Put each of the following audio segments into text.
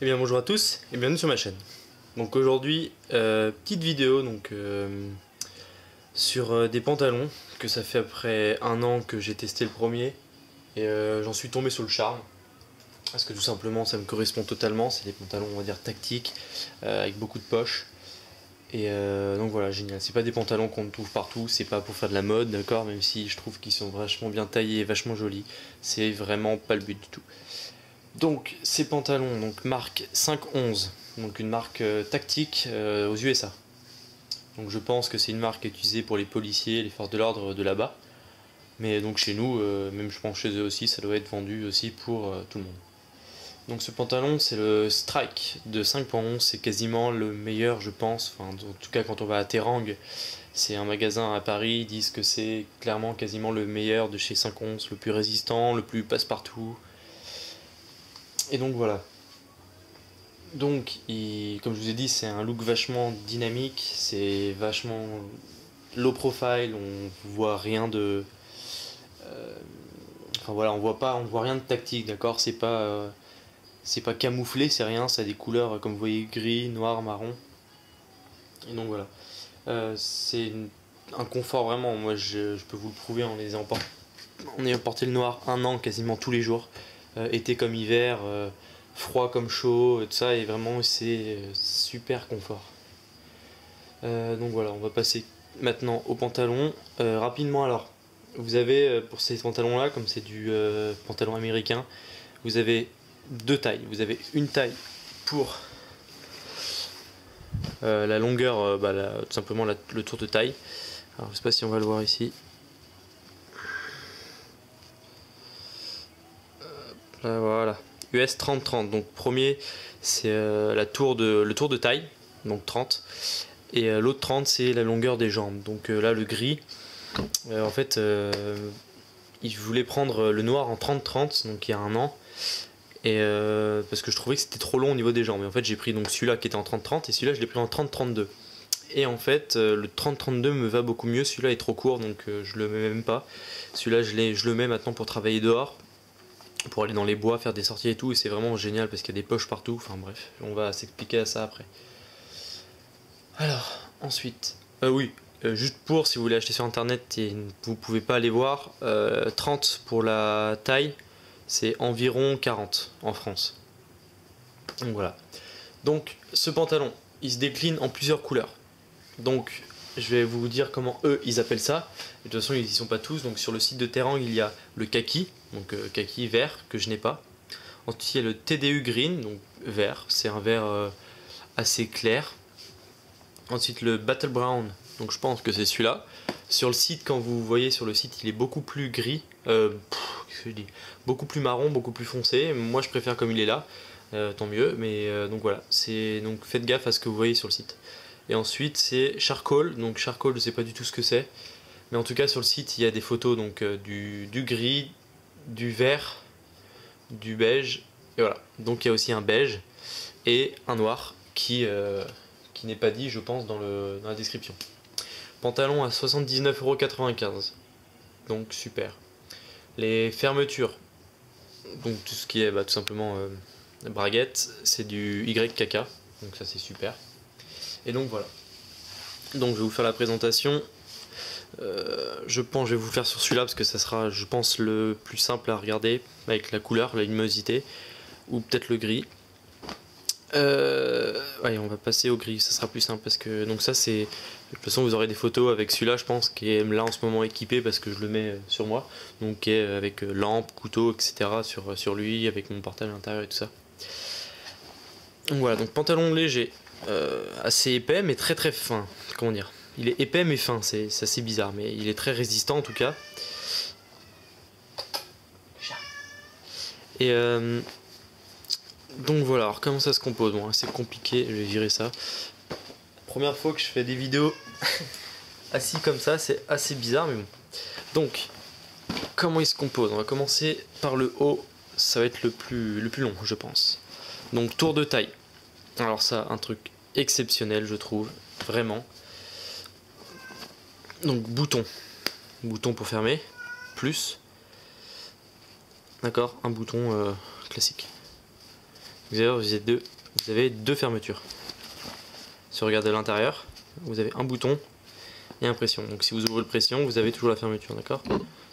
Eh bien bonjour à tous et bienvenue sur ma chaîne. Donc aujourd'hui, petite vidéo sur des pantalons que ça fait après un an que j'ai testé le premier et j'en suis tombé sur le charme parce que tout simplement ça me correspond totalement. C'est des pantalons on va dire tactiques avec beaucoup de poches et donc voilà, génial. C'est pas des pantalons qu'on trouve partout, c'est pas pour faire de la mode, d'accord, même si je trouve qu'ils sont vachement bien taillés et vachement jolis. C'est vraiment pas le but du tout. Donc ces pantalons, donc marque 511, donc une marque tactique aux USA. Donc je pense que c'est une marque utilisée pour les policiers, les forces de l'ordre de là-bas. Mais donc chez nous, même je pense chez eux aussi, ça doit être vendu aussi pour tout le monde. Donc ce pantalon c'est le Strike de 5.11, c'est quasiment le meilleur je pense, enfin, en tout cas quand on va à Terang, c'est un magasin à Paris, ils disent que c'est clairement quasiment le meilleur de chez 511, le plus résistant, le plus passe-partout. Et donc voilà. Donc, comme je vous ai dit, c'est un look vachement dynamique, c'est vachement low profile, on voit rien de... enfin voilà, on voit rien de tactique, d'accord, c'est pas camouflé, c'est rien, ça a des couleurs comme vous voyez, gris, noir, marron. Et donc voilà. C'est un confort vraiment, moi je peux vous le prouver en ayant porté le noir un an quasiment tous les jours, été comme hiver, froid comme chaud, tout ça, et vraiment c'est super confort. Donc voilà, on va passer maintenant au pantalon. Rapidement alors, vous avez pour ces pantalons là, comme c'est du pantalon américain, vous avez deux tailles. Vous avez une taille pour la longueur, tout simplement le tour de taille. Alors je sais pas si on va le voir ici. Voilà, US 30-30. Donc premier c'est le tour de taille, donc 30. Et l'autre 30 c'est la longueur des jambes. Donc là le gris, en fait il voulait prendre le noir en 30-30, donc il y a un an. Et parce que je trouvais que c'était trop long au niveau des jambes. Et en fait j'ai pris donc celui-là qui était en 30-30 et celui-là je l'ai pris en 30-32. Et en fait le 30-32 me va beaucoup mieux, celui-là est trop court donc je le mets même pas. Celui-là je le mets maintenant pour travailler dehors, pour aller dans les bois, faire des sorties et tout, et c'est vraiment génial parce qu'il y a des poches partout, enfin bref, on va s'expliquer à ça après. Alors, ensuite, oui, juste pour, si vous voulez acheter sur internet et vous pouvez pas aller voir, 30 pour la taille, c'est environ 40 en France. Donc voilà. Donc ce pantalon, il se décline en plusieurs couleurs. Donc je vais vous dire comment eux ils appellent ça. De toute façon ils y sont pas tous. Donc sur le site de Terang il y a le kaki, donc kaki vert que je n'ai pas. Ensuite il y a le TDU green, donc vert, c'est un vert assez clair. Ensuite le Battle Brown, donc je pense que c'est celui-là. Sur le site, quand vous voyez sur le site, il est beaucoup plus gris, qu'est-ce que je dis, beaucoup plus marron, beaucoup plus foncé. Moi je préfère comme il est là, tant mieux. Mais donc voilà, donc faites gaffe à ce que vous voyez sur le site. Et ensuite c'est Charcoal, donc Charcoal je sais pas du tout ce que c'est, mais en tout cas sur le site il y a des photos donc du gris, du vert, du beige, et voilà. Donc il y a aussi un beige et un noir qui n'est pas dit je pense dans la description. Pantalon à 79,95 €, donc super. Les fermetures, donc tout ce qui est tout simplement braguette, c'est du YKK, donc ça c'est super. Et donc voilà. Donc je vais vous faire la présentation. Je pense que je vais vous le faire sur celui-là parce que ça sera, je pense, le plus simple à regarder avec la couleur, la luminosité, ou peut-être le gris. Ouais, on va passer au gris, ça sera plus simple parce que donc ça c'est, de toute façon vous aurez des photos avec celui-là je pense qui est là en ce moment équipé parce que je le mets sur moi, donc qui est avec lampe, couteau, etc. sur lui, avec mon portable à l'intérieur et tout ça. Donc voilà, donc pantalon léger, assez épais mais très très fin, comment dire, il est épais mais fin, c'est assez bizarre mais il est très résistant en tout cas. Et donc voilà, alors comment ça se compose? Bon, c'est compliqué, je vais virer ça. Première fois que je fais des vidéos assis comme ça, c'est assez bizarre mais bon. Donc, comment il se compose? On va commencer par le haut, ça va être le plus long je pense. Donc tour de taille. Alors ça, un truc exceptionnel je trouve, vraiment. Donc bouton pour fermer, plus, d'accord, un bouton classique. vous avez deux fermetures. Si vous regardez à l'intérieur, vous avez un bouton et un pression. Donc si vous ouvrez le pression, vous avez toujours la fermeture, d'accord?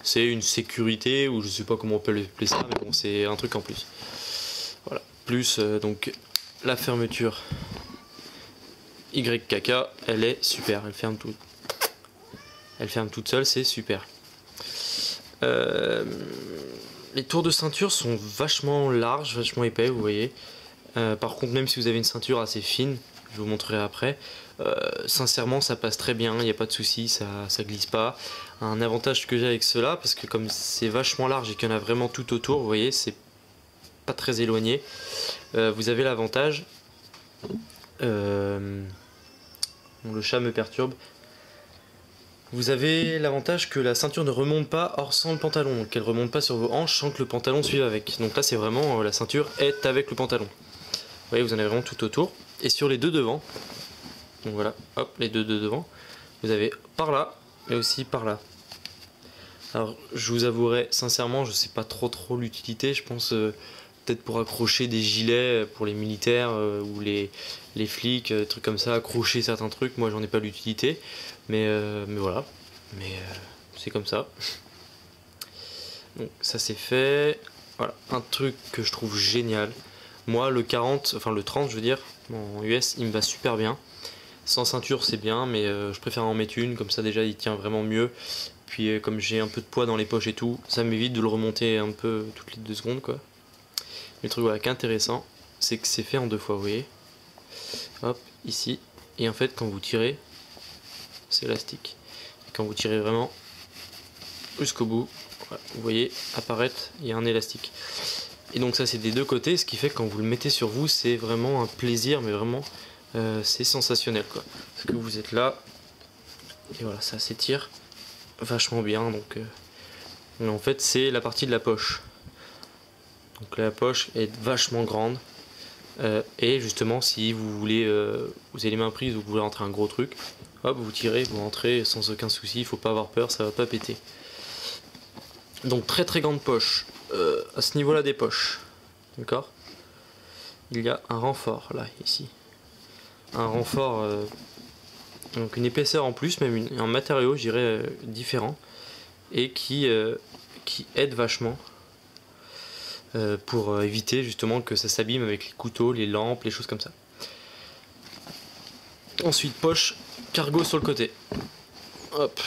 C'est une sécurité, ou je sais pas comment on peut appeler ça, mais bon, c'est un truc en plus. Voilà. Plus donc la fermeture YKK, elle est super, elle ferme tout. Elle ferme toute seule, c'est super. Les tours de ceinture sont vachement larges, vachement épais, vous voyez. Par contre, même si vous avez une ceinture assez fine, je vous montrerai après, sincèrement ça passe très bien, il n'y a pas de souci, ça glisse pas. Un avantage que j'ai avec cela, parce que comme c'est vachement large et qu'il y en a vraiment tout autour, vous voyez, c'est pas très éloigné, vous avez l'avantage, le chat me perturbe, vous avez l'avantage que la ceinture ne remonte pas hors sans le pantalon, donc elle remonte pas sur vos hanches sans que le pantalon suive avec. Donc là c'est vraiment, la ceinture est avec le pantalon. Vous voyez, vous en avez vraiment tout autour. Et sur les deux devant, donc voilà, hop, les deux de devant, vous avez par là et aussi par là. Alors je vous avouerai sincèrement, je sais pas trop l'utilité, je pense peut-être pour accrocher des gilets pour les militaires ou les flics, trucs comme ça, accrocher certains trucs, moi j'en ai pas l'utilité, mais voilà, c'est comme ça. Donc ça c'est fait. Voilà, un truc que je trouve génial, moi le 40, enfin le 30 je veux dire, en US il me va super bien. Sans ceinture c'est bien, mais je préfère en mettre une, comme ça déjà il tient vraiment mieux. Puis comme j'ai un peu de poids dans les poches et tout, ça m'évite de le remonter un peu toutes les 2 secondes quoi. Le truc voilà, qui est intéressant, c'est que c'est fait en 2 fois, vous voyez. Hop, ici. Et en fait quand vous tirez, c'est élastique. Et quand vous tirez vraiment jusqu'au bout, voilà, vous voyez apparaître, il y a un élastique. Et donc ça c'est des deux côtés, ce qui fait que quand vous le mettez sur vous, c'est vraiment un plaisir, mais vraiment c'est sensationnel quoi. Parce que vous êtes là, et voilà, ça s'étire vachement bien. Donc en fait c'est la partie de la poche. Donc la poche est vachement grande. Et justement si vous voulez, vous avez les mains prises ou vous voulez rentrer un gros truc, hop vous tirez, vous rentrez sans aucun souci, il faut pas avoir peur, ça va pas péter. Donc très grande poche. À ce niveau là des poches, d'accord, il y a un renfort là, ici. Un renfort, donc une épaisseur en plus, même un matériau je dirais différent, et qui aide vachement pour éviter justement que ça s'abîme avec les couteaux, les lampes, les choses comme ça. Ensuite poche cargo sur le côté, hop,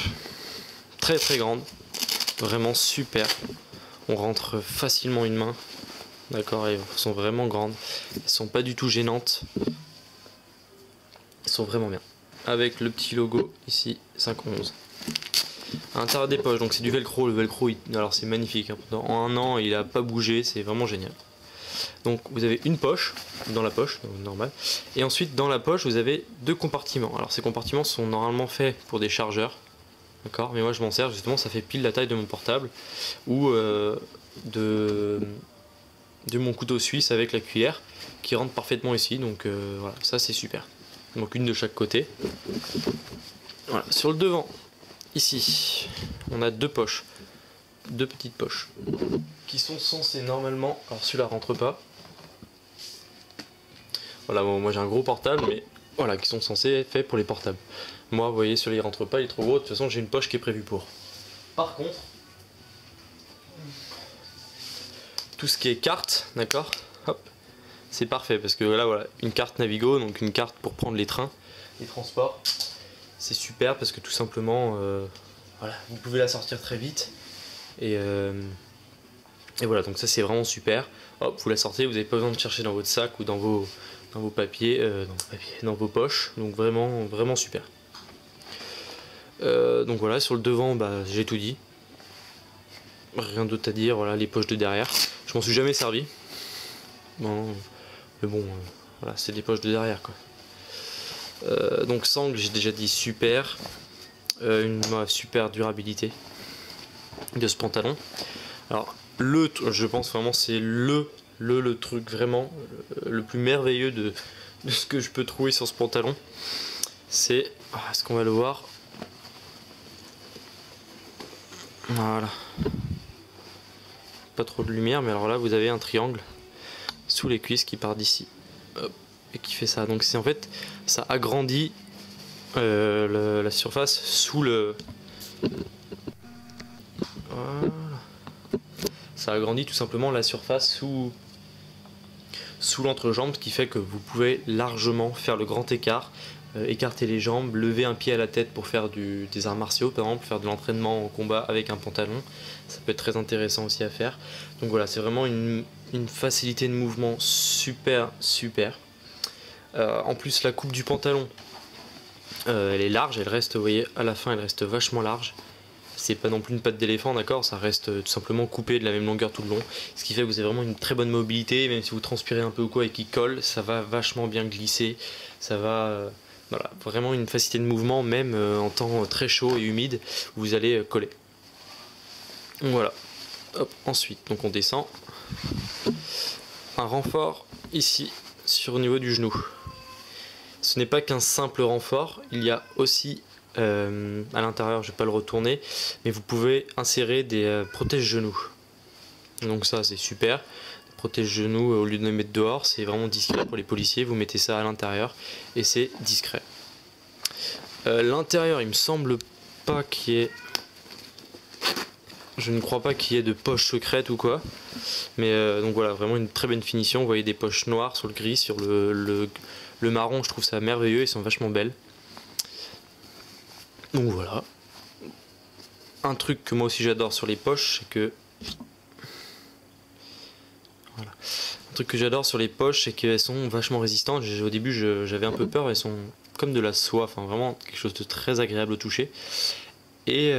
très grande, vraiment super, on rentre facilement une main, d'accord, elles sont vraiment grandes, elles sont pas du tout gênantes, elles sont vraiment bien, avec le petit logo ici 511. À l'intérieur des poches, donc c'est du velcro, le velcro alors c'est magnifique, hein. En 1 an il a pas bougé, c'est vraiment génial. Donc vous avez une poche dans la poche, donc normal, et ensuite dans la poche vous avez 2 compartiments. Alors ces compartiments sont normalement faits pour des chargeurs, d'accord, mais moi je m'en sers justement, ça fait pile la taille de mon portable ou de mon couteau suisse avec la cuillère qui rentre parfaitement ici, donc voilà, ça c'est super. Donc une de chaque côté. Voilà, sur le devant, ici, on a 2 poches, 2 petites poches qui sont censées normalement, alors celui-là rentre pas. Voilà, bon, moi j'ai un gros portable, mais voilà, qui sont censés être faits pour les portables. Moi, vous voyez, celui-là il rentre pas, il est trop gros. De toute façon, j'ai une poche qui est prévue pour. Par contre, tout ce qui est carte, d'accord, hop, c'est parfait parce que là, voilà, une carte Navigo, donc une carte pour prendre les trains, les transports. C'est super parce que tout simplement, voilà, vous pouvez la sortir très vite et voilà, donc ça c'est vraiment super. Hop, vous la sortez, vous n'avez pas besoin de chercher dans votre sac ou dans vos papiers, dans vos poches, donc vraiment super. Donc voilà, sur le devant, bah, j'ai tout dit. Rien d'autre à dire, voilà, les poches de derrière. Je m'en suis jamais servi. Non, mais bon, voilà, c'est des poches de derrière quoi. Donc sangle, j'ai déjà dit super. Une super durabilité de ce pantalon. Alors, je pense vraiment c'est le truc vraiment le plus merveilleux de ce que je peux trouver sur ce pantalon. C'est, est-ce qu'on va le voir? Voilà. Pas trop de lumière, mais alors là vous avez un triangle sous les cuisses qui part d'ici. Et qui fait ça. Donc c'est en fait, ça agrandit la surface sous le... Voilà. Ça agrandit tout simplement la surface sous l'entrejambe, ce qui fait que vous pouvez largement faire le grand écart, écarter les jambes, lever un pied à la tête pour faire des arts martiaux par exemple, faire de l'entraînement en combat avec un pantalon. Ça peut être très intéressant aussi à faire. Donc voilà, c'est vraiment une facilité de mouvement super. En plus la coupe du pantalon, elle est large, elle reste, vous voyez, à la fin elle reste vachement large. C'est pas non plus une patte d'éléphant, d'accord, ça reste tout simplement coupé de la même longueur tout le long, ce qui fait que vous avez vraiment une très bonne mobilité, même si vous transpirez un peu ou quoi et qu'il colle, ça va vachement bien glisser, ça va, voilà, vraiment une facilité de mouvement, même en temps très chaud et humide, vous allez coller. Donc voilà, hop, ensuite, donc on descend, un renfort ici, sur au niveau du genou. Ce n'est pas qu'un simple renfort, il y a aussi à l'intérieur, je ne vais pas le retourner, mais vous pouvez insérer des protège-genoux. Donc ça c'est super, protège-genoux au lieu de le mettre dehors, c'est vraiment discret pour les policiers, vous mettez ça à l'intérieur et c'est discret. L'intérieur, il me semble pas qu'il y ait... Je ne crois pas qu'il y ait de poche secrète ou quoi, mais donc voilà, vraiment une très bonne finition. Vous voyez des poches noires sur le gris, sur le marron, je trouve ça merveilleux, ils sont vachement belles. Donc voilà. Un truc que moi aussi j'adore sur les poches, c'est que... Voilà. Un truc que j'adore sur les poches, c'est qu'elles sont vachement résistantes. Au début j'avais un peu peur, elles sont comme de la soie, enfin vraiment quelque chose de très agréable au toucher. Et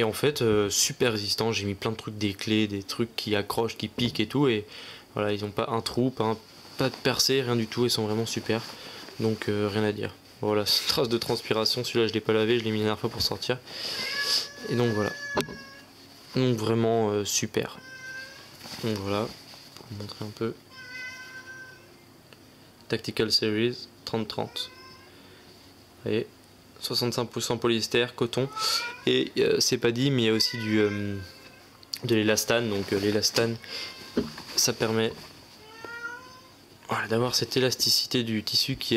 en fait, super résistant, j'ai mis plein de trucs, des clés, des trucs qui accrochent, qui piquent et tout. Et voilà, ils n'ont pas un trou, pas de percée, rien du tout, ils sont vraiment super. Donc rien à dire. Voilà, trace de transpiration, celui-là je l'ai pas lavé, je l'ai mis la dernière fois pour sortir. Et donc voilà. Donc vraiment super. Donc voilà, pour vous montrer un peu. Tactical Series 30-30. Vous voyez, 65% polyester, coton. Et c'est pas dit, mais il y a aussi de l'élastane. Donc l'élastane, ça permet... Voilà, d'avoir cette élasticité du tissu qui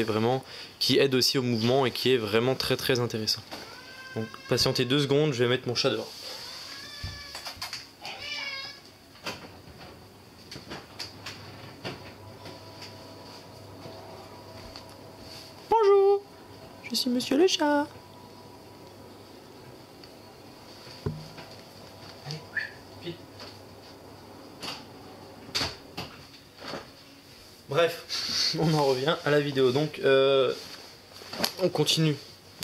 aide aussi au mouvement et qui est vraiment très intéressant. Donc patientez 2 secondes, je vais mettre mon chat dehors. Bonjour, je suis monsieur le chat. Allez, vite. Bref, on en revient à la vidéo. Donc on continue.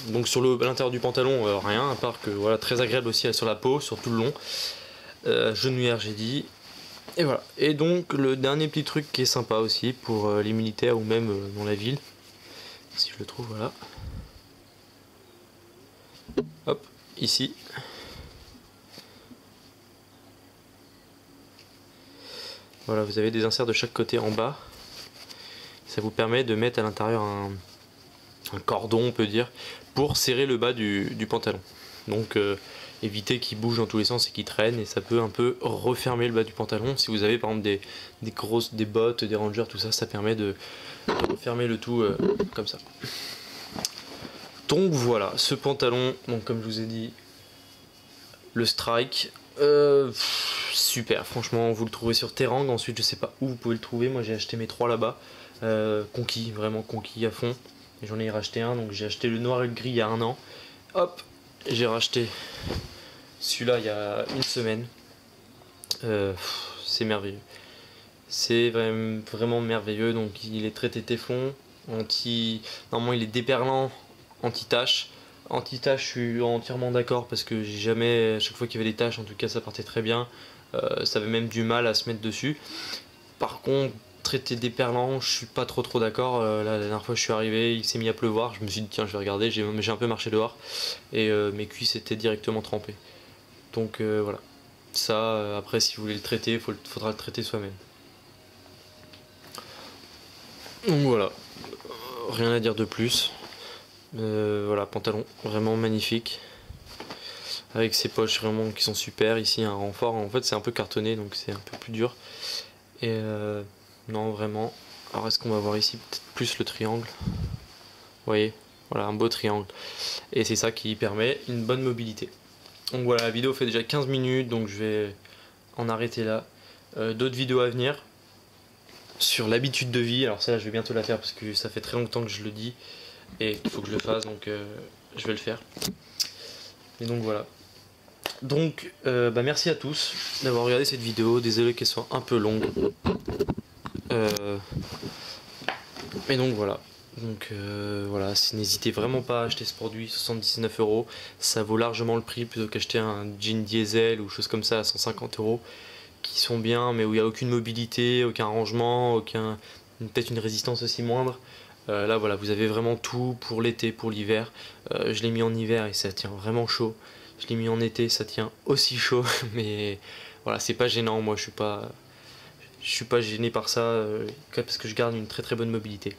Donc sur l'intérieur du pantalon, rien, à part que voilà, très agréable aussi sur la peau, sur tout le long. Genouillère, j'ai dit. Et voilà. Et donc le dernier petit truc qui est sympa aussi pour les militaires ou même dans la ville, si je le trouve, voilà. Hop, ici. Voilà, vous avez des inserts de chaque côté en bas. Ça vous permet de mettre à l'intérieur un cordon, on peut dire, pour serrer le bas du pantalon. Donc éviter qu'il bouge dans tous les sens et qu'il traîne, et ça peut un peu refermer le bas du pantalon. Si vous avez par exemple des bottes, des rangers, tout ça, ça permet de refermer le tout comme ça. Donc voilà, ce pantalon, donc comme je vous ai dit, le Strike, super, franchement, vous le trouvez sur Terang. Ensuite je sais pas où vous pouvez le trouver, moi j'ai acheté mes 3 là-bas, conquis, vraiment conquis à fond. Et j'en ai racheté un, donc j'ai acheté le noir et le gris il y a 1 an. Hop, j'ai racheté celui-là il y a 1 semaine. C'est merveilleux. C'est vraiment merveilleux. Donc il est traité Téflon, normalement il est déperlant, anti-tache. Anti-tache, je suis entièrement d'accord parce que j'ai jamais, à chaque fois qu'il y avait des taches, en tout cas ça partait très bien. Ça avait même du mal à se mettre dessus. Par contre, traité déperlant, je suis pas trop d'accord. La dernière fois je suis arrivé, il s'est mis à pleuvoir, je me suis dit tiens je vais regarder, j'ai un peu marché dehors et mes cuisses étaient directement trempées. Donc voilà, ça après si vous voulez le traiter, faudra le traiter soi-même. Donc voilà, rien à dire de plus. Voilà, pantalon vraiment magnifique avec ses poches vraiment qui sont super. Ici un renfort, en fait c'est un peu cartonné donc c'est un peu plus dur. Et non, vraiment. Alors est-ce qu'on va voir ici peut-être plus le triangle? Vous voyez, voilà, un beau triangle. Et c'est ça qui permet une bonne mobilité. Donc voilà, la vidéo fait déjà 15 minutes, donc je vais en arrêter là. D'autres vidéos à venir sur l'habitude de vie. Alors ça, là, je vais bientôt la faire parce que ça fait très longtemps que je le dis et qu'il faut que je le fasse, donc je vais le faire. Et donc voilà. Donc merci à tous d'avoir regardé cette vidéo. Désolé qu'elle soit un peu longue. Et donc voilà. Donc voilà, n'hésitez vraiment pas à acheter ce produit, 79 €. Ça vaut largement le prix plutôt qu'acheter un jean diesel ou chose comme ça à 150 €, qui sont bien mais où il n'y a aucune mobilité, aucun rangement, peut-être une résistance aussi moindre. Là voilà, vous avez vraiment tout pour l'été, pour l'hiver. Je l'ai mis en hiver et ça tient vraiment chaud. Je l'ai mis en été, ça tient aussi chaud, mais voilà, c'est pas gênant. Moi je suis pas gêné par ça, parce que je garde une très très bonne mobilité.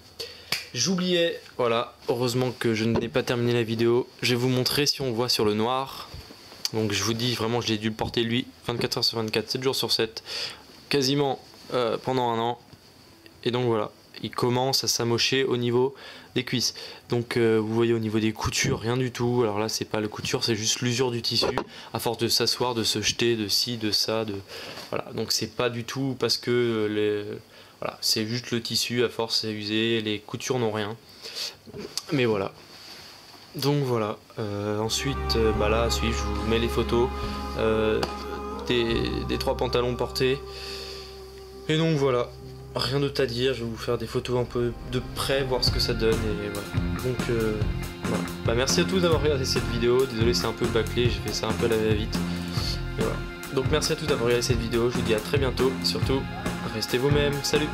J'oubliais, voilà, heureusement que je n'ai pas terminé la vidéo. Je vais vous montrer si on voit sur le noir. Donc je vous dis vraiment, je l'ai dû le porter lui 24 h sur 24, 7 jours sur 7, quasiment pendant un an. Et donc voilà, il commence à s'amocher au niveau des cuisses. Donc vous voyez au niveau des coutures, rien du tout. Alors là c'est pas le couture, c'est juste l'usure du tissu. À force de s'asseoir, de se jeter, de ci, de ça, voilà. Donc c'est pas du tout parce que voilà, c'est juste le tissu, à force c'est usé, les coutures n'ont rien. Mais voilà. Donc voilà, ensuite là à suivre, je vous mets les photos des 3 pantalons portés. Et donc voilà, rien d'autre à dire, je vais vous faire des photos un peu de près, voir ce que ça donne et voilà. Donc voilà, merci à tous d'avoir regardé cette vidéo, désolé c'est un peu bâclé, j'ai fait ça un peu à la va-vite. Voilà. Donc merci à tous d'avoir regardé cette vidéo, je vous dis à très bientôt, surtout restez vous-même, salut!